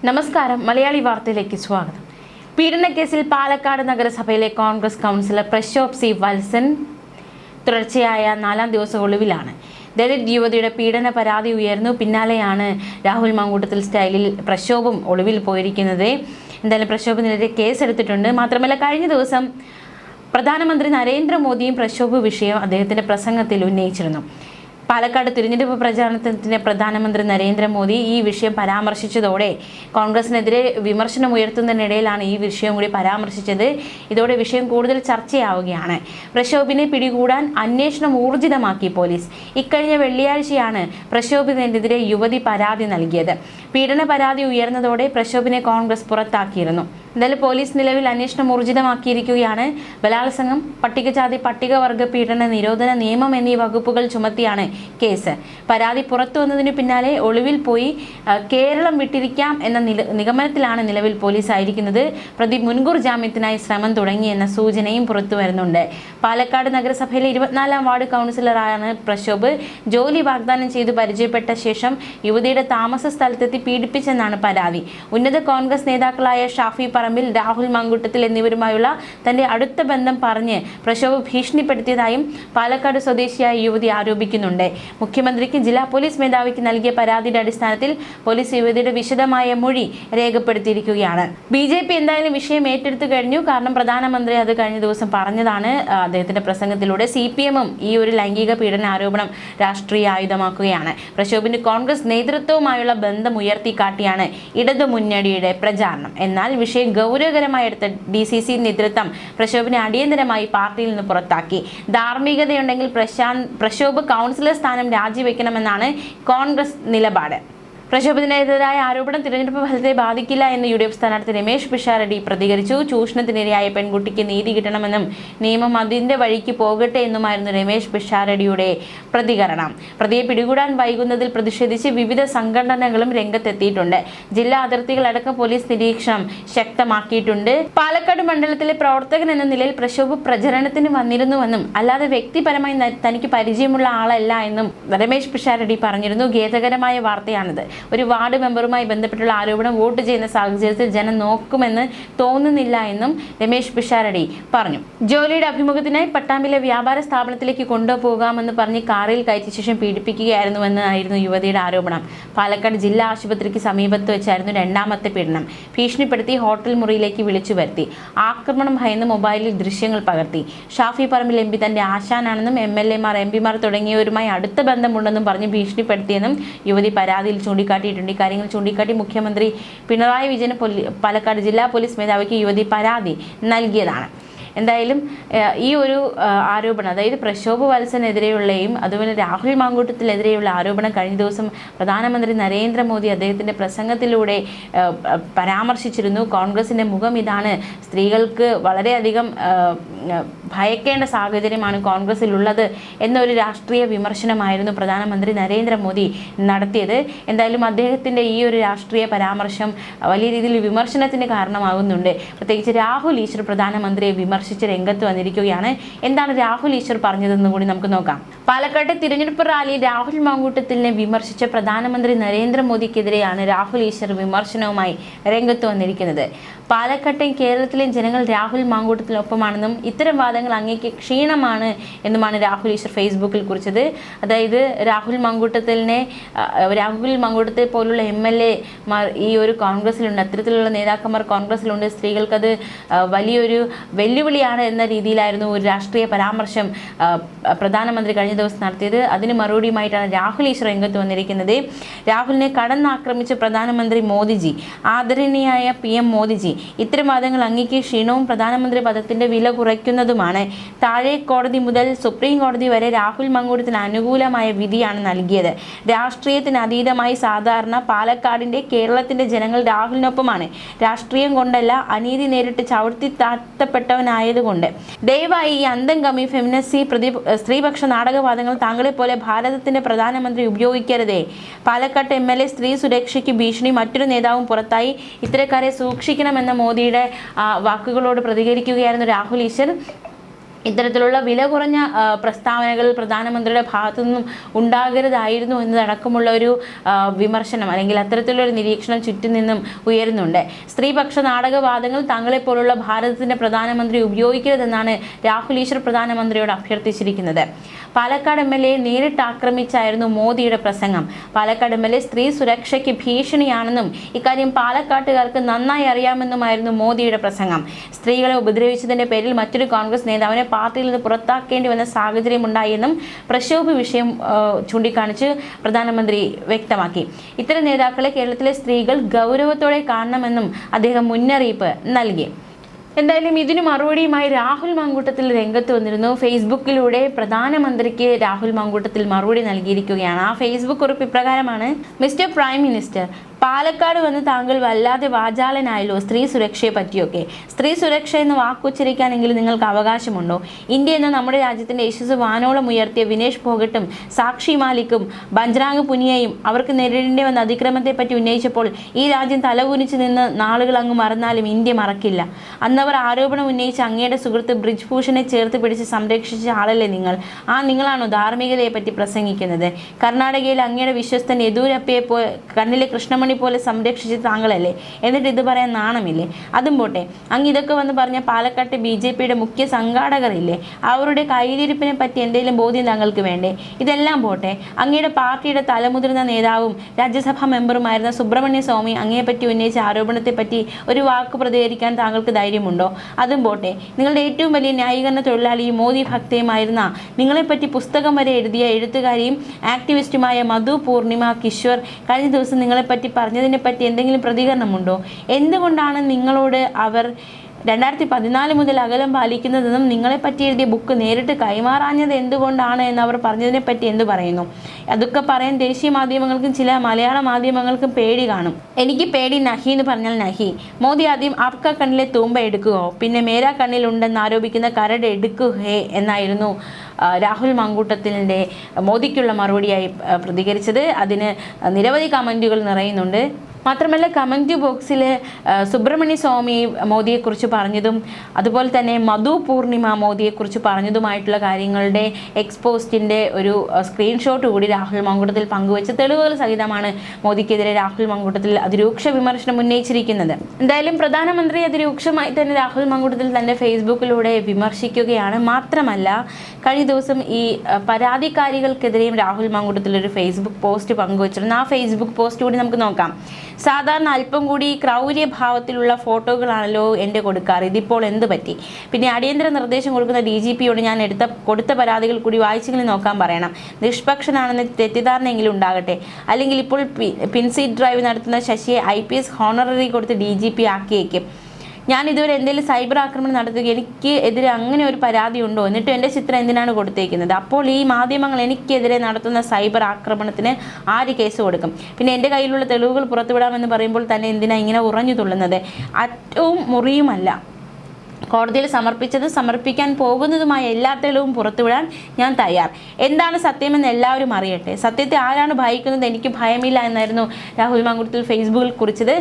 നമസ്കാരം. മലയാളി വാർത്തയിലേക്ക് സ്വാഗതം. പീഡനക്കേസിൽ പാലക്കാട് നഗരസഭയിലെ കോൺഗ്രസ് കൗൺസിലർ പ്രശോഭ് സി വത്സൻ തുടർച്ചയായ 4ാം ദിവസം ഒളിവിലാണ്. ദളിത് യുവതിയുടെ പീഡന പരാതി ഉയർന്നു പിന്നാലെയാണ് രാഹുൽ മാങ്കൂട്ടത്തിൽ സ്റ്റൈലിൽ പ്രശോഭും ഒളിവിൽ പോയിരിക്കുന്നത്. എന്തായാലും പ്രശോഭിനെതിരെ കേസെടുത്തിട്ടുണ്ട്. മാത്രമല്ല, കഴിഞ്ഞ ദിവസം പ്രധാനമന്ത്രി നരേന്ദ്രമോദിയും പ്രശോഭ് വിഷയം അദ്ദേഹത്തിന്റെ പ്രസംഗത്തിൽ ഉന്നയിച്ചിരുന്നു. പാലക്കാട് തിരഞ്ഞെടുപ്പ് പ്രചാരണത്തിന് പ്രധാനമന്ത്രി നരേന്ദ്രമോദി ഈ വിഷയം പരാമർശിച്ചതോടെ കോൺഗ്രസിനെതിരെ വിമർശനം ഉയർത്തുന്നതിനിടയിലാണ് ഈ വിഷയം കൂടി പരാമർശിച്ചത്. ഇതോടെ വിഷയം കൂടുതൽ ചർച്ചയാവുകയാണ്. പ്രശോഭിനെ പിടികൂടാൻ അന്വേഷണം ഊർജിതമാക്കി പോലീസ്. ഇക്കഴിഞ്ഞ വെള്ളിയാഴ്ചയാണ് പ്രശോഭിനെതിരെ യുവതി പരാതി നൽകിയത്. പീഡന പരാതി ഉയർന്നതോടെ പ്രശോഭിനെ കോൺഗ്രസ് പുറത്താക്കിയിരുന്നു. എന്തായാലും പോലീസ് നിലവിൽ അന്വേഷണം ഊർജിതമാക്കിയിരിക്കുകയാണ്. ബലാത്സംഗം, പട്ടികജാതി പട്ടികവർഗ പീഡന നിരോധന നിയമം എന്നീ വകുപ്പുകൾ ചുമത്തിയാണ് കേസ്. പരാതി പുറത്തു വന്നതിനു പിന്നാലെ ഒളിവിൽ പോയി കേരളം വിട്ടിരിക്കാം എന്ന നിഗമനത്തിലാണ് നിലവിൽ പോലീസ് ആയിരിക്കുന്നത്. പ്രതി മുൻകൂർ ജാമ്യത്തിനായി ശ്രമം തുടങ്ങിയെന്ന സൂചനയും പുറത്തു വരുന്നുണ്ട്. പാലക്കാട് നഗരസഭയിലെ 24ാം വാർഡ് കൗൺസിലറാണ് പ്രശോഭ്. ജോലി വാഗ്ദാനം ചെയ്തു പരിചയപ്പെട്ട ശേഷം യുവതിയുടെ താമസ സ്ഥലത്തെത്തി പീഡിപ്പിച്ചെന്നാണ് പരാതി. ഉന്നത കോൺഗ്രസ് നേതാക്കളായ ഷാഫി പറമ്പിൽ, രാഹുൽ മാങ്കൂട്ടത്തിൽ എന്നിവരുമായുള്ള തന്റെ അടുത്ത ബന്ധം പറഞ്ഞ് പ്രശോഭ് ഭീഷണിപ്പെടുത്തിയതായും പാലക്കാട് സ്വദേശിയായ യുവതി ആരോപിക്കുന്നുണ്ട്. മുഖ്യമന്ത്രിക്ക് ജില്ലാ പോലീസ് മേധാവിക്ക് നൽകിയ പരാതിയുടെ അടിസ്ഥാനത്തിൽ പോലീസ് യുവതിയുടെ വിശദമായ മൊഴി രേഖപ്പെടുത്തിയിരിക്കുകയാണ്. BJP എന്തായാലും വിഷയം ഏറ്റെടുത്തു കഴിഞ്ഞു. കാരണം പ്രധാനമന്ത്രി അത് കഴിഞ്ഞ ദിവസം പറഞ്ഞതാണ്. അദ്ദേഹത്തിന്റെ പ്രസംഗത്തിലൂടെ CPM-ഉം ഈ ഒരു ലൈംഗിക പീഡന ആരോപണം രാഷ്ട്രീയ ആയുധമാക്കുകയാണ്. പ്രശോഭിന്റെ കോൺഗ്രസ് നേതൃത്വവുമായുള്ള ബന്ധം ഉയർത്തിക്കാട്ടിയാണ് ഇടതു മുന്നണിയുടെ പ്രചാരണം. എന്നാൽ വിഷയം ഗൗരവകരമായി എടുത്ത DCC നേതൃത്വം പ്രശോഭിനെ അടിയന്തരമായി പാർട്ടിയിൽ നിന്ന് പുറത്താക്കി. ധാർമ്മികതയുണ്ടെങ്കിൽ പ്രശോഭ് കൗൺസിലർ സ്ഥാനം രാജിവെക്കണമെന്നാണ് കോൺഗ്രസ് നിലപാട്. പ്രശോഭിനെതിരായ ആരോപണം തിരഞ്ഞെടുപ്പ് ഫലത്തെ ബാധിക്കില്ല എന്ന് UDF സ്ഥാനാർത്ഥി രമേശ് പിഷാരടി പ്രതികരിച്ചു. ചൂഷണത്തിനിരയായ പെൺകുട്ടിക്ക് നീതി കിട്ടണമെന്നും നിയമം അതിന്റെ വഴിക്ക് പോകട്ടെ എന്നുമായിരുന്നു രമേശ് പിഷാരടിയുടെ പ്രതികരണം. പ്രതിയെ പിടികൂടാൻ വൈകുന്നതിൽ പ്രതിഷേധിച്ച് വിവിധ സംഘടനകളും രംഗത്തെത്തിയിട്ടുണ്ട്. ജില്ലാ അതിർത്തികളടക്കം പോലീസ് നിരീക്ഷണം ശക്തമാക്കിയിട്ടുണ്ട്. പാലക്കാട് മണ്ഡലത്തിലെ പ്രവർത്തകൻ എന്ന നിലയിൽ പ്രശോഭ് പ്രചരണത്തിന് വന്നിരുന്നുവെന്നും അല്ലാതെ വ്യക്തിപരമായി തനിക്ക് പരിചയമുള്ള ആളല്ല എന്നും രമേശ് പിഷാരടി പറഞ്ഞിരുന്നു. ഖേദകരമായ വാർത്തയാണിത്. ഒരു വാർഡ് മെമ്പറുമായി ബന്ധപ്പെട്ടുള്ള ആരോപണം വോട്ട് ചെയ്യുന്ന സാഹചര്യത്തിൽ ജനം നോക്കുമെന്ന് തോന്നുന്നില്ല എന്നും രമേശ് പിഷാരടി പറഞ്ഞു. ജോലിയുടെ അഭിമുഖത്തിനായി പട്ടാമ്പിലെ വ്യാപാര സ്ഥാപനത്തിലേക്ക് കൊണ്ടുപോകാമെന്ന് പറഞ്ഞ് കാറിൽ കയറ്റിയ ശേഷം പീഡിപ്പിക്കുകയായിരുന്നുവെന്നായിരുന്നു യുവതിയുടെ ആരോപണം. പാലക്കാട് ജില്ലാ ആശുപത്രിക്ക് സമീപത്ത് വെച്ചായിരുന്നു രണ്ടാമത്തെ പീഡനം. ഭീഷണിപ്പെടുത്തി ഹോട്ടൽ മുറിയിലേക്ക് വിളിച്ചു വരുത്തി. ആക്രമണം ഭയന്ന് മൊബൈലിൽ ദൃശ്യങ്ങൾ പകർത്തി. ഷാഫി പറമ്പിൽ MP തന്റെ ആശാനാണെന്നും MLA-മാർ MP-മാർ തുടങ്ങിയവരുമായി അടുത്ത ബന്ധമുണ്ടെന്നും പറഞ്ഞ് ഭീഷണിപ്പെടുത്തിയെന്നും യുവതി പരാതിയിൽ ചൂണ്ടിക്കാട്ടിയിട്ടുണ്ട്. ഇക്കാര്യങ്ങൾ ചൂണ്ടിക്കാട്ടി മുഖ്യമന്ത്രി പിണറായി വിജയൻ പാലക്കാട് ജില്ലാ പോലീസ് മേധാവിക്ക് യുവതി പരാതി നൽകിയതാണ്. എന്തായാലും ഈ ഒരു ആരോപണം, അതായത് പ്രശോഭ് വത്സനെതിരെയുള്ളയും അതുപോലെ രാഹുൽ മാങ്കൂട്ടത്തിനെതിരെയുള്ള ആരോപണം കഴിഞ്ഞ ദിവസം പ്രധാനമന്ത്രി നരേന്ദ്രമോദി അദ്ദേഹത്തിൻ്റെ പ്രസംഗത്തിലൂടെ പരാമർശിച്ചിരുന്നു. കോൺഗ്രസിൻ്റെ മുഖം ഇതാണ്, സ്ത്രീകൾക്ക് വളരെയധികം ഭയക്കേണ്ട സാഹചര്യമാണ് കോൺഗ്രസിലുള്ളത് എന്നൊരു രാഷ്ട്രീയ വിമർശനമായിരുന്നു പ്രധാനമന്ത്രി നരേന്ദ്രമോദി നടത്തിയത്. എന്തായാലും അദ്ദേഹത്തിൻ്റെ ഈ ഒരു രാഷ്ട്രീയ പരാമർശം വലിയ രീതിയിൽ വിമർശനത്തിന് കാരണമാകുന്നുണ്ട്. പ്രത്യേകിച്ച് രാഹുൽ ഈശ്വർ പ്രധാനമന്ത്രിയെ വിമർശിച്ച് രംഗത്ത് വന്നിരിക്കുകയാണ്. എന്താണ് രാഹുൽ ഈശ്വർ പറഞ്ഞതെന്ന് കൂടി നമുക്ക് നോക്കാം. പാലക്കാട്ടെ തിരഞ്ഞെടുപ്പ് റാലിയിൽ രാഹുൽ മാങ്കൂട്ടത്തിലിനെ വിമർശിച്ച പ്രധാനമന്ത്രി നരേന്ദ്രമോദിക്കെതിരെയാണ് രാഹുൽ ഈശ്വർ വിമർശനവുമായി രംഗത്ത് വന്നിരിക്കുന്നത്. പാലക്കാട്ടെയും കേരളത്തിലെയും ജനങ്ങൾ രാഹുൽ മാങ്കൂട്ടത്തിനൊപ്പമാണെന്നും ഇത്തരം വാദങ്ങൾ അങ്ങേക്ക് ക്ഷീണമാണ് എന്നുമാണ് രാഹുൽ ഈശ്വർ ഫേസ്ബുക്കിൽ കുറിച്ചത്. അതായത് രാഹുൽ മാങ്കൂട്ടത്തെ പോലുള്ള MLA-മാർ ഈ ഒരു കോൺഗ്രസിലുണ്ട്, അത്തരത്തിലുള്ള നേതാക്കന്മാർ കോൺഗ്രസിലുണ്ട്, സ്ത്രീകൾക്കത് വലിയൊരു വെല്ലുവിളിയാണ് എന്ന രീതിയിലായിരുന്നു ഒരു രാഷ്ട്രീയ പരാമർശം പ്രധാനമന്ത്രി കഴിഞ്ഞ ദിവസം നടത്തിയത്. അതിന് മറുപടിയുമായിട്ടാണ് രാഹുൽ ഈശ്വർ രംഗത്ത് വന്നിരിക്കുന്നത്. രാഹുലിനെ കടന്നാക്രമിച്ച പ്രധാനമന്ത്രി മോദിജി, ആദരണീയായ PM മോദിജി, ഇത്തരം വാദങ്ങൾ അങ്ങേക്ക് ക്ഷീണവും പ്രധാനമന്ത്രി പദത്തിന്റെ വില കുറയ്ക്കുന്നതുമാണ്. താഴെ കോടതി മുതൽ സുപ്രീം കോടതി വരെ രാഹുൽ മാങ്കൂട്ടത്തിന് അനുകൂലമായ വിധിയാണ് നൽകിയത്. രാഷ്ട്രീയത്തിന് അതീതമായി സാധാരണ പാലക്കാടിന്റെ കേരളത്തിന്റെ ജനങ്ങൾ രാഹുലിനൊപ്പമാണ്. രാഷ്ട്രീയം കൊണ്ടല്ല, അനീതി നേരിട്ട് ചവിട്ടി താഴ്ത്തപ്പെട്ടവനായതുകൊണ്ട്. ദയവായി ഈ അന്തംഗമി ഫെമിനിസ്റ്റ് സ്ത്രീപക്ഷ നാടകവാദങ്ങൾ താങ്കളെ പോലെ ഭാരതത്തിന്റെ പ്രധാനമന്ത്രി ഉപയോഗിക്കരുതേ. പാലക്കാട്ട് MLA സ്ത്രീ സുരക്ഷയ്ക്ക് ഭീഷണി, മറ്റൊരു നേതാവും പുറത്തായി, ഇത്തരക്കാരെ സൂക്ഷിക്കണമെന്ന മോദിയുടെ വാക്കുകളോട് പ്രതികരിക്കുകയായിരുന്നു രാഹുൽ ഈശ്വർ. ഇത്തരത്തിലുള്ള വില കുറഞ്ഞ പ്രസ്താവനകൾ പ്രധാനമന്ത്രിയുടെ ഭാഗത്തു നിന്നും ഉണ്ടാകരുതായിരുന്നു എന്നതടക്കമുള്ള ഒരു വിമർശനം അല്ലെങ്കിൽ അത്തരത്തിലുള്ള നിരീക്ഷണം ചുറ്റും നിന്നും ഉയരുന്നുണ്ട്. സ്ത്രീപക്ഷ നാടകവാദങ്ങൾ തങ്ങളെപ്പോലുള്ള ഭാരതത്തിന്റെ പ്രധാനമന്ത്രി ഉപയോഗിക്കരുതെന്നാണ് രാഹുൽ ഈശ്വർ പ്രധാനമന്ത്രിയോട് അഭ്യർത്ഥിച്ചിരിക്കുന്നത്. പാലക്കാട് MLA നേരിട്ട് ആക്രമിച്ചായിരുന്നു മോദിയുടെ പ്രസംഗം. പാലക്കാട് MLA സ്ത്രീ സുരക്ഷയ്ക്ക് ഭീഷണിയാണെന്നും ഇക്കാര്യം പാലക്കാട്ടുകാർക്ക് നന്നായി അറിയാമെന്നുമായിരുന്നു മോദിയുടെ പ്രസംഗം. സ്ത്രീകളെ ഉപദ്രവിച്ചതിന്റെ പേരിൽ മറ്റൊരു കോൺഗ്രസ് നേതാവിനെ പാർട്ടിയിൽ നിന്ന് പുറത്താക്കേണ്ടി വന്ന സാഹചര്യം ഉണ്ടായെന്നും പ്രക്ഷോഭ വിഷയം ചൂണ്ടിക്കാണിച്ച് പ്രധാനമന്ത്രി വ്യക്തമാക്കി. ഇത്തരം നേതാക്കളെ കേരളത്തിലെ സ്ത്രീകൾ ഗൗരവത്തോടെ കാണണമെന്നും അദ്ദേഹം മുന്നറിയിപ്പ് നൽകി. എന്തായാലും ഇതിന് മറുപടിയുമായി രാഹുൽ മാങ്കൂട്ടത്തിൽ രംഗത്ത് വന്നിരുന്നു. ഫേസ്ബുക്കിലൂടെ പ്രധാനമന്ത്രിക്ക് രാഹുൽ മാങ്കൂട്ടത്തിൽ മറുപടി നൽകിയിരിക്കുകയാണ്. ആ ഫേസ്ബുക്ക് കുറിപ്പ് ഇപ്രകാരമാണ്: മിസ്റ്റർ പ്രൈം മിനിസ്റ്റർ, പാലക്കാട് വന്ന് താങ്കൾ വല്ലാതെ വാചാലനായല്ലോ സ്ത്രീ സുരക്ഷയെ പറ്റിയൊക്കെ. സ്ത്രീ സുരക്ഷ എന്ന് വാക്കുച്ചരിക്കാനെങ്കിലും നിങ്ങൾക്ക് അവകാശമുണ്ടോ? ഇന്ത്യ എന്ന നമ്മുടെ രാജ്യത്തിന്റെ യശസ് വാനോളം ഉയർത്തിയ വിനേഷ് ഫോഗട്ടും സാക്ഷി മാലിക്കും ബജ്രാംഗ് പുനിയയും അവർക്ക് നേരിടേണ്ടി വന്ന അതിക്രമത്തെ പറ്റി ഉന്നയിച്ചപ്പോൾ ഈ രാജ്യം തലകുനിച്ച് നിന്ന് നാളുകൾ അങ്ങ് മറന്നാലും ഇന്ത്യ മറക്കില്ല. അന്നവർ ആരോപണം ഉന്നയിച്ച് അങ്ങയുടെ സുഹൃത്ത് ബ്രിജ് ഭൂഷണെ ചേർത്ത് പിടിച്ച് സംരക്ഷിച്ച ആളല്ലേ നിങ്ങൾ? നിങ്ങളാണോ ധാർമ്മികതയെ പറ്റി പ്രസംഗിക്കുന്നത്? കർണാടകയിൽ അങ്ങയുടെ വിശ്വസ്തൻ യെദ്യൂരപ്പയെ കണ്ണിലെ കൃഷ്ണമണി പോലെ സംരക്ഷിച്ച് താങ്കളല്ലേ? എന്നിട്ട് ഇത് പറയാൻ നാണമില്ലേ? അതും പോട്ടെ, അങ്ങ് ഇതൊക്കെ വന്ന് പറഞ്ഞ പാലക്കാട്ടെ BJPയുടെ മുഖ്യ സംഘാടകരില്ലേ, അവരുടെ കയ്യിലിരിപ്പിനെ പറ്റി എന്തെങ്കിലും ബോധ്യം താങ്കൾക്ക് വേണ്ടേ? ഇതെല്ലാം പോട്ടെ, അങ്ങയുടെ പാർട്ടിയുടെ തലമുതിർന്ന നേതാവും രാജ്യസഭാ മെമ്പറുമായിരുന്ന സുബ്രഹ്മണ്യ സ്വാമി അങ്ങയെപ്പറ്റി ഉന്നയിച്ച ആരോപണത്തെ പറ്റി ഒരു വാക്ക് പ്രതികരിക്കാൻ താങ്കൾക്ക് ധൈര്യമുണ്ടോ? അതും പോട്ടെ, നിങ്ങളുടെ ഏറ്റവും വലിയ ന്യായീകരണ തൊഴിലാളിയും മോദി ഭക്തയുമായിരുന്ന നിങ്ങളെപ്പറ്റി പുസ്തകം വരെ എഴുതിയ എഴുത്തുകാരിയും ആക്ടിവിസ്റ്റുമായ മധു പൂർണിമ കിഷോർ കഴിഞ്ഞ ദിവസം നിങ്ങളെപ്പറ്റി പറഞ്ഞതിനെ പറ്റി എന്തെങ്കിലും പ്രതികരണമുണ്ടോ? എന്തുകൊണ്ടാണ് നിങ്ങളോട് അവർ 2014 മുതൽ അകലം പാലിക്കുന്നതെന്നും നിങ്ങളെപ്പറ്റി എഴുതിയ ബുക്ക് നേരിട്ട് കൈമാറാഞ്ഞത് എന്തുകൊണ്ടാണ് എന്ന് അവർ പറഞ്ഞതിനെപ്പറ്റി എന്തു പറയുന്നു? അതൊക്കെ പറയാൻ ദേശീയ മാധ്യമങ്ങൾക്കും ചില മലയാള മാധ്യമങ്ങൾക്കും പേടി കാണും. എനിക്ക് പേടി നഹി എന്ന് പറഞ്ഞാൽ നഹി. മോദി ആദ്യം ആപ്ക കണ്ണിലെ തൂമ്പ എടുക്കുകയോ പിന്നെ മേരാ കണ്ണിലുണ്ടെന്ന് ആരോപിക്കുന്ന കരട് എടുക്കുകയോ എന്നായിരുന്നു രാഹുൽ മാങ്കൂട്ടത്തിൻ്റെ മോദിക്കുള്ള മറുപടിയായി പ്രതികരിച്ചത്. അതിന് നിരവധി കമൻറ്റുകൾ നിറയുന്നുണ്ട്. മാത്രമല്ല, കമൻറ്റ് ബോക്സിൽ സുബ്രഹ്മണ്യ സ്വാമി മോദിയെക്കുറിച്ച് പറഞ്ഞതും അതുപോലെ തന്നെ മധു പൂർണിമ മോദിയെക്കുറിച്ച് പറഞ്ഞതുമായിട്ടുള്ള കാര്യങ്ങളുടെ എക്സ്പോസ്റ്റിൻ്റെ ഒരു സ്ക്രീൻഷോട്ട് കൂടി രാഹുൽ മാങ്കൂട്ടത്തിൽ പങ്കുവെച്ച തെളിവുകൾ സഹിതമാണ് മോദിക്കെതിരെ രാഹുൽ മാങ്കൂട്ടത്തിൽ അതിരൂക്ഷ വിമർശനം ഉന്നയിച്ചിരിക്കുന്നത്. എന്തായാലും പ്രധാനമന്ത്രി അതിരൂക്ഷമായി തന്നെ രാഹുൽ മാങ്കൂട്ടത്തിൽ തൻ്റെ ഫേസ്ബുക്കിലൂടെ വിമർശിക്കുകയാണ്. മാത്രമല്ല, കഴിഞ്ഞ ദിവസം ഈ പരാതിക്കാരികൾക്കെതിരെയും രാഹുൽ മാങ്കൂട്ടത്തിൽ ഒരു ഫേസ്ബുക്ക് പോസ്റ്റ് പങ്കുവച്ചിരുന്നു. ആ ഫേസ്ബുക്ക് പോസ്റ്റ് കൂടി നമുക്ക് നോക്കാം. സാധാരണ അല്പം കൂടി ക്രൗര്യഭാവത്തിലുള്ള ഫോട്ടോകളാണല്ലോ എൻ്റെ കൊടുക്കാറ്, ഇതിപ്പോൾ എന്ത് പറ്റി? പിന്നെ അടിയന്തര നിർദ്ദേശം കൊടുക്കുന്ന DGPയോട് ഞാൻ കൊടുത്ത പരാതികൾ കൂടി വായിച്ചെങ്കിലും നോക്കാൻ പറയണം. നിഷ്പക്ഷനാണെന്ന് തെറ്റിദ്ധാരണയെങ്കിലും ഉണ്ടാകട്ടെ. അല്ലെങ്കിൽ ഇപ്പോൾ പിൻസീറ്റ് ഡ്രൈവ് നടത്തുന്ന ശശിയെ IPS ഹോണററി കൊടുത്ത് DGP ആക്കിയേക്കും. ഞാൻ ഇതുവരെ എന്തെങ്കിലും സൈബർ ആക്രമണം നടത്തുക, എനിക്ക് എതിരെ അങ്ങനെ ഒരു പരാതി ഉണ്ടോ? എന്നിട്ട് എൻ്റെ ചിത്രം എന്തിനാണ് കൊടുത്തേക്കുന്നത്? അപ്പോൾ ഈ മാധ്യമങ്ങൾ എനിക്കെതിരെ നടത്തുന്ന സൈബർ ആക്രമണത്തിന് ആര് കേസ് കൊടുക്കും? പിന്നെ എൻ്റെ കയ്യിലുള്ള തെളിവുകൾ പുറത്തുവിടാമെന്ന് പറയുമ്പോൾ തന്നെ എന്തിനാ ഇങ്ങനെ ഉറഞ്ഞു തുള്ളുന്നത്? അറ്റവും മുറിയുമല്ല, കോടതിയിൽ സമർപ്പിക്കാൻ പോകുന്നതുമായ എല്ലാ തെളിവും പുറത്തുവിടാൻ ഞാൻ തയ്യാർ. എന്താണ് സത്യമെന്ന് എല്ലാവരും അറിയട്ടെ. സത്യത്തെ ആരാണ് ഭയക്കുന്നത്? എനിക്ക് ഭയമില്ല എന്നായിരുന്നു രാഹുൽ മാങ്കൂട്ടത്തിൽ ഫേസ്ബുക്കിൽ കുറിച്ചത്.